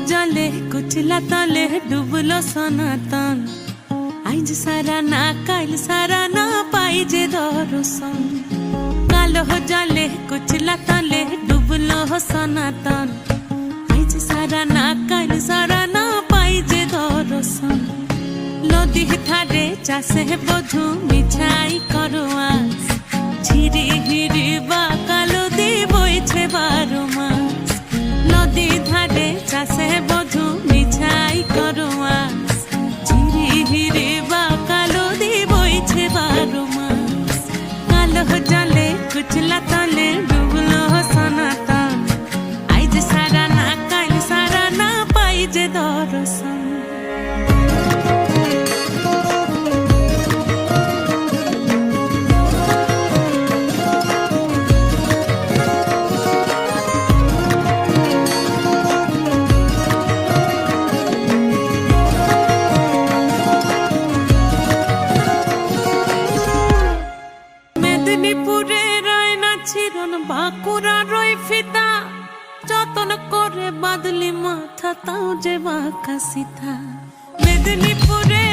जले कुचला तले डुबलो सनातन आज सारा ना काल सारा ना पाई जे दर्शन कालो जले कुचला तले डुबलो सनातन आज सारा ना काल सारा ना पाई जे दर्शन नदी थारे चाषे बधु मिठाई करुआ झिरी हिरी बा कालो दी बইছে 12 মাস नदी धारे चाषे बधु मिठाई करुआ झिरी हिरी बा कालो दी बইছে 12 মাস कालो जले कुचला तले डुबलो सनातन आज सारा ना काल सारा ना पाई जे दर्शन মেদিনীপুরে রয় না ছিরন বাঁকুড়া রয় ফিতা যতন করে বাদলি মাথা তাও যে বাঁকা সিথা মেদিনীপুরে